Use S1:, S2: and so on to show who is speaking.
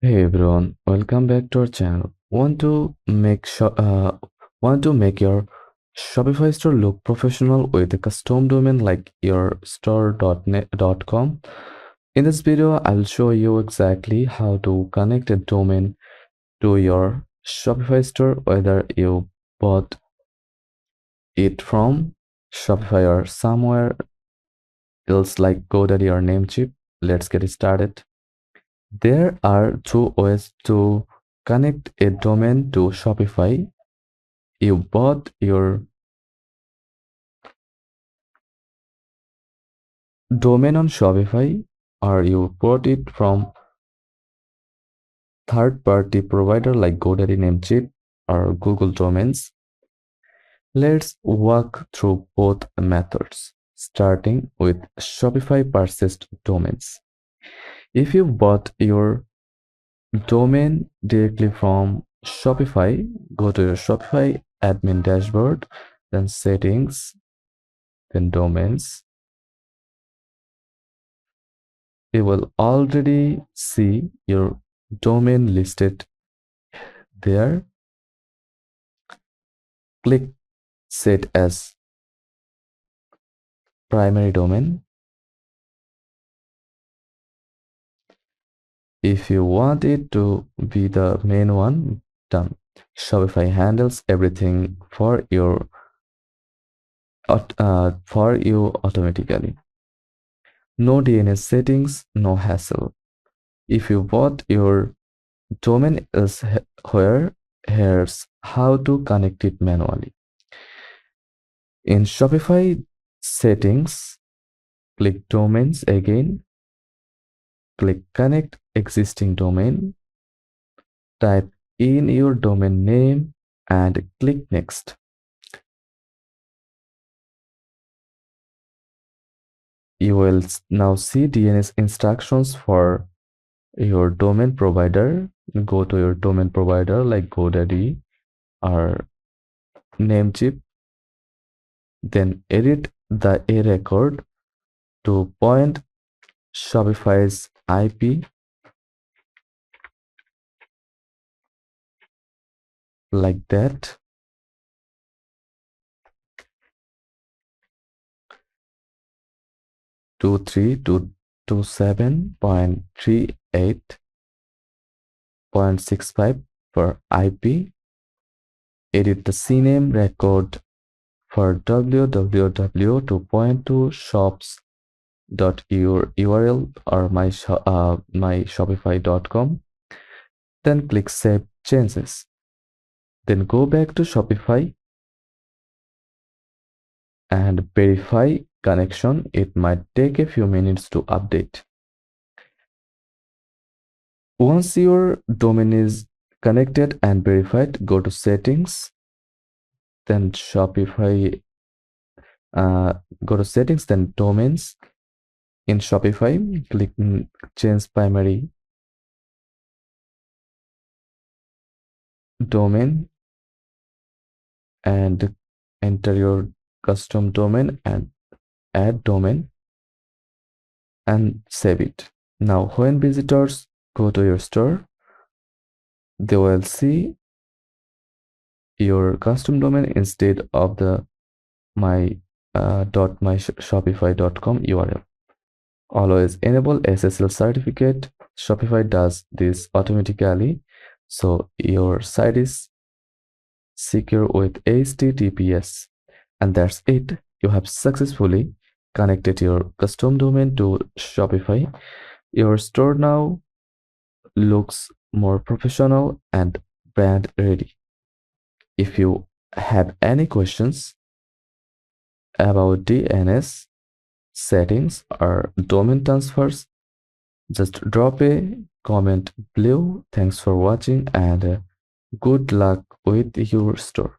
S1: Hey everyone, welcome back to our channel. Want to make your Shopify store look professional with a custom domain like your store.net.com? In this video, I'll show you exactly how to connect a domain to your Shopify store, whether you bought it from Shopify or somewhere else like GoDaddy or Namecheap. Let's get started. There are two ways to connect a domain to Shopify. You bought your domain on Shopify, or you bought it from third-party provider like GoDaddy, Namecheap, or Google Domains. Let's walk through both methods, starting with Shopify purchased domains. If you bought your domain directly from Shopify, go to your Shopify admin dashboard, then settings, then domains. You will already see your domain listed there. Click set as primary domain. If you want it to be the main one, done. Shopify handles everything for you automatically. No DNS settings, no hassle. If you bought your domain elsewhere, here's how to connect it manually. In Shopify settings, click domains again, click connect existing domain, type in your domain name and click next. You will now see DNS instructions for your domain provider. Go to your domain provider like GoDaddy or Namecheap, then edit the A record to point Shopify's IP like that. Two three two two 27.38.65 for IP. Edit the CNAME record for www to point to shops.url or myshopify.com. Then click Save Changes. Then go back to Shopify and verify connection. It might take a few minutes to update. Once your domain is connected and verified, go to settings, then Shopify, go to settings, then domains. In Shopify, click change primary domain and enter your custom domain and add domain and save it. Now when visitors go to your store, they will see your custom domain instead of the myshopify.com URL. Always enable SSL certificate. Shopify does this automatically, so your site is secure with HTTPS. And that's it. You have successfully connected your custom domain to Shopify. Your store now looks more professional and brand ready. If you have any questions about DNS settings or domain transfers, just drop a comment below. Thanks for watching and good luck with your store.